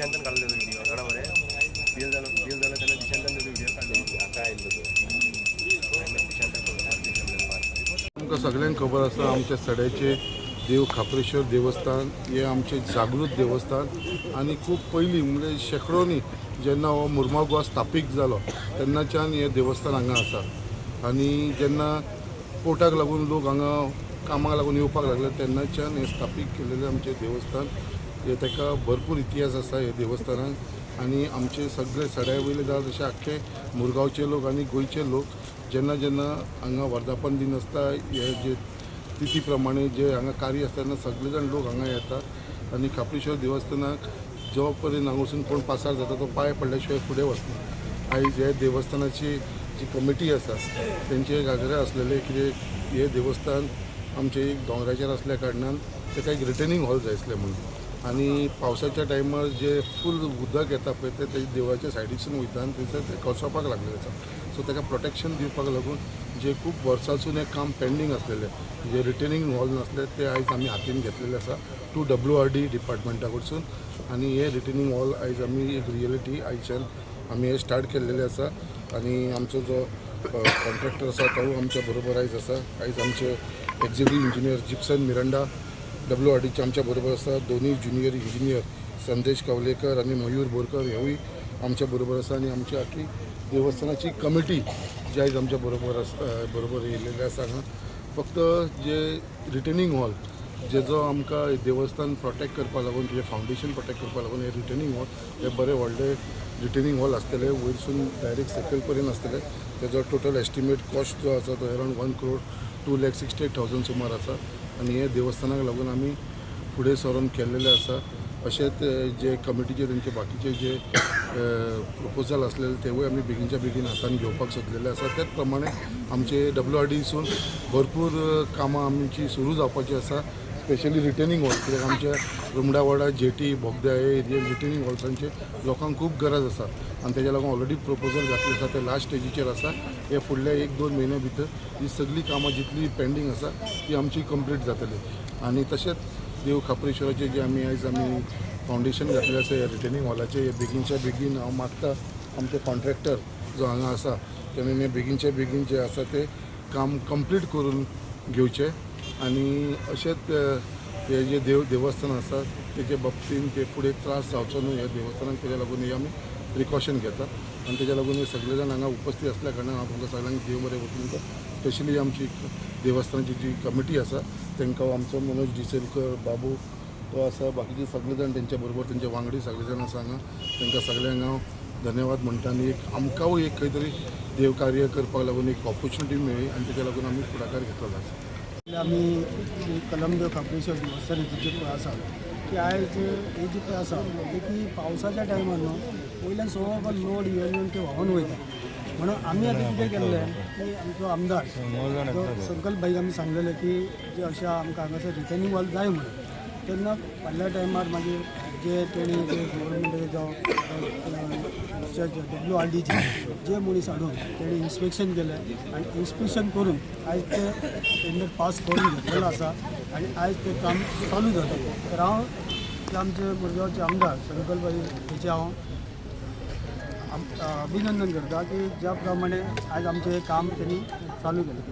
दिशांतन काढलेलो video थोडा बरे bill झालं त्याला दिशांतन व्हिडिओ काढले काय आमकां सगळ्यांक खबर आसा आमच्या सड्याचे देव खापरेश्वर देवस्थान हे आमचे जागृत देवस्थान आनी खूब पयलीं म्हणजे शेकडोनी जेन्ना हो मुर्मगांव गोवा स्थापीत जालो तेन्नाच्यान हे देवस्थान हांगा आसा आनी जेन्ना पोटाक लागून लोक हांगा कामाक लागून येवपाक लागले तेन्नाच्यान हे स्थापीत केलेले आमचे देवस्थान हे ताका भरपूर इतिहास आसा हे देवस्थानाक आनी आमचे सगळे सड्या वयले जावं तशें आख्खे मुरगांवचे लोक आनी गोंयचे लोक जेन्ना जेन्ना हांगा वर्धापन दिन आसता हे जे तिथी प्रमाणे जे हांगा कार्य आसता तेन्ना सगळे जाण लोक हांगा येतात आनी खापरेश्वर देवस्थानाक जो पर्यंत हांगासून कोण पासार जाता तो पांय पडल्या शिवाय फुडें वचना आयज हे देवस्थानाची जी कमिटी आसा तेंचे घागरे आसलेले कितें हे देवस्थान आमचे एक दोंगराचेर आसल्या कारणान ताका एक रिटर्निंग हॉल जाय आसलें म्हणून आनी पावसाच्या टायमार जे फूल उदक येता पळय ते देवळाच्या सायडीसून वयता आनी थंयसर ते कोसळपाक लागलेले आसा सो ताका प्रोटेक्शन दिवपाक लागून जे खूब वर्सांसून हें काम पेंडींग आसलेलें जे रिटर्निंग हॉल नासले ते आयज आमी हातीन घेतलेले आसा टू WRD डिपार्टमेंटा कडसून आनी हे रिटर्निंग हॉल आयज आमी एक रियलिटी आयच्यान आमी हे स्टार्ट केल्लेले आसा आनी आमचो जो कॉन्ट्रॅक्टर आसा तो आमच्या बरोबर आयज आसा आयज आमचे एक्झिक्युटीव इंजिनियर जिप्सन मिरांडा WRDचे आमच्या बरोबर आसा दोनूय ज्युनियर इंजिनियर संदेश कावलेकर आनी मयूर बोरकर हेवूय आमच्या बरोबर आसा आनी आमची आख्खी देवस्थानाची कमिटी जी आयज आमच्या बरोबर येयलेली आसा हांगा फक्त जे रिटर्निंग हॉल जेजो आमकां देवस्थान प्रोटेक्ट करपा लागून तुजें फावंडेशन प्रोटेक्ट करपा लागून हे रिटर्निंग हॉल हे बरे व्हडले रिटर्निंग हॉल आसतले वयरसून डायरेक्ट सकयल पर्यंत आसतले तेजो टोटल एस्टिमेट कॉस्ट जो आसा तो अरावंड 1,02,68,000 सुमार आसा आनी हे देवस्थानाक लागून आमी फुडें सरून केल्लेले आसा अशेंच जे कमिटीचे तेंचे बाकीचे जे प्रपोजल आसलेले तेवूय आमी बेगीनच्या बेगीन हातान घेवपाक सोदलेले आसा त्याच प्रमाणे आमचे WRDसून भरपूर कामां आमची सुरू जावपाची आसा स्पेशली रिटर्निंग हॉल कित्याक आमच्या रुमडावाडा जेटी बोगद्या हे एरियेन रिटर्निंग हॉल्सांचे लोकांक खूब गरज आसा आनी तेज्या लागून ऑलरेडी प्रपोजल घातले आसा ते लास्ट स्टेजीचेर आसा हे फुडल्या 1-2 म्हयन्या भितर ही सगळी कामां जितली पेंडींग आसा ती आमची कंप्लीट जातली आनी तशेंच देव खापरेश्वराचे जे आमी फावंडेशन घातलें आसा ह्या रिटर्निंग हॉलाचे हे बेगीनच्या बेगीन हांव मागता आमचे कॉन्ट्रॅक्टर जो हांगा आसा तेणें हे बेगीनच्या बेगीन जे आसा ते काम कंप्लीट करून घेवचें आनी अशेंच हे जे देवस्थान आसा तेजे बाबतीन ते फुडें त्रास जावचो न्हू ह्या देवस्थानाक तेज्या लागून हे आमी प्रिकॉशन घेता आनी तेज्या लागून हे सगळे जाण हांगा उपस्थित आसल्या कारणान हांव तुमकां सगळ्यांक देव बरें वचून स्पेशली आमची देवस्थानाची जी कमिटी आसा तांकां आमचो मनोज डिसेलकर बाबू तो आसा बाकीचे सगळे जाण तेंच्या बरोबर तेंचे वांगडी सगळे जाण आसा हांगा तांकां सगळ्यांक हांव धन्यवाद म्हणटा आनी एक आमकांय एक खंय तरी देव कार्य करपाक लागून एक ऑपॉर्च्युनिटी मेळ्ळी आनी तेज्या लागून आमी फुडाकार घेतलेलो आसा आम्ही कलमदेव खापरेश्वर देवस्थानाची जी पळय आसा की आयज ही जी पळय आसा ती की पावसाच्या टायमार न्हू वयल्यान सगळो लोड येवन ते व्हांवून वयता म्हणून आमी आतां कितें केल्लें की आमचो आमदार संकल्प भाईक आमी सांगलेले की जे अशें आमकां हांगासर रिटर्निंग वॉल जाय म्हणून तेन्ना फाटल्या टायमार मागीर जे तेणी जे गव्हर्मेंटाचे जावं WRDचे जे मनीस हाडून तेणी इन्स्पेक्शन केलें आनी इन्स्पेक्शन करून आयज ते टेंडर पास करून घेतलेलो आसा आनी आयज ते काम चालू जाता तर हांव ते आमचे मुरगांवचे आमदार संकल्प भाई हेचे हांव अभिनंदन करता की ज्या प्रमाणे आज आमचें हे काम त्यांनी चालू केलें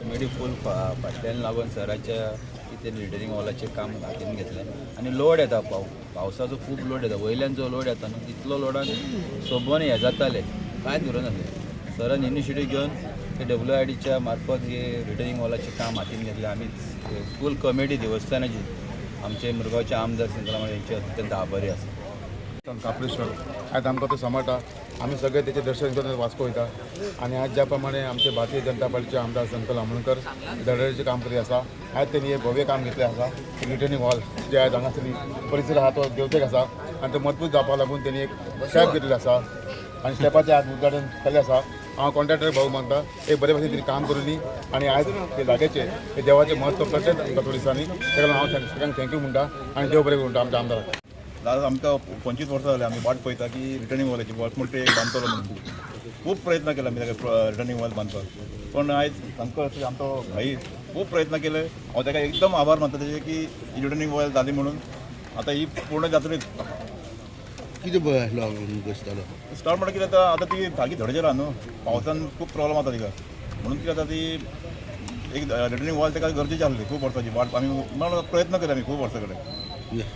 कमिटी फूल फाटल्यान लागून सराच्या कितें रिटर्निंग हॉलाचें काम हातीन घेतलें आनी लोड येता पावसाचो खूब लोड येता वयल्यान जो लोड येता न्हू तितलो लोडान सोबोन हें जातालें कांयच धरून नासलें सरान इनिशिएटीव घेवन ते WRDच्या मार्फत हे रिटर्निंग हॉलाचें काम हातीन घेतलें आमी फूल कमिटी देवस्थानाची आमचे मुरगांवचे आमदार संकला हेंचे अत्यंत आभारी आसा खापरेश्वर आयज आमकां तो सांबाळटा आमी सगळे तेचे दर्शन करून वाचको वयता आनी आज ज्या प्रमाणे आमचे भारतीय जनता पार्टीचे आमदार संकल आमोणकर धडधडीचें काम करीत आसा आयज तेणी एक भव्य काम घेतलें आसा रिटर्निंग हॉल जे आयज हांगासरली परिसर आसा तो देवतेक आसा आनी तो मजबूत जावपा लागून तेणी एक स्टेप घेतलें आसा आनी स्टेपाचें आज उद्घाटन केल्लें आसा हांव कॉन्ट्रॅक्टर भाऊ मागता एक बरे भाशेन तरी काम करूनी आनी आयज ते जाग्याचेर हे देवाचें म्हत्व प्रत्येक आमकां थोडी दिसांनी ताका लागून हांव सगळ्यांक थँक्यू म्हणटा आनी देव बरें म्हणटा आमच्या आमदाराक दादा आमकां 25 वर्सां जालीं आमी वाट पळयता की रिटर्निंग वॉलाची मोठे एक बांदतलो म्हणून खूब प्रयत्न केला आमी ताका रिटर्निंग वॉल बांदपाक पण आयज सामको आमचो भाई खूब प्रयत्न केले हांव ताका एकदम आभार मानता तेजे की रिटर्निंग वॉल जाली म्हणून आता ही पूर्ण जातलीच किती लॉंग बसतालो स्टार्ट म्हणून कितें जाता आतां ती धागी धडचेर आहा न्हू पावसान खूब प्रॉब्लम जाता तिका म्हणून ती आतां ती एक रिटर्निंग वॉल ताका गरजेची आसली खूब वर्सांची वाट आमी म्हणून प्रयत्न केले आमी खूब वर्सां कडेन या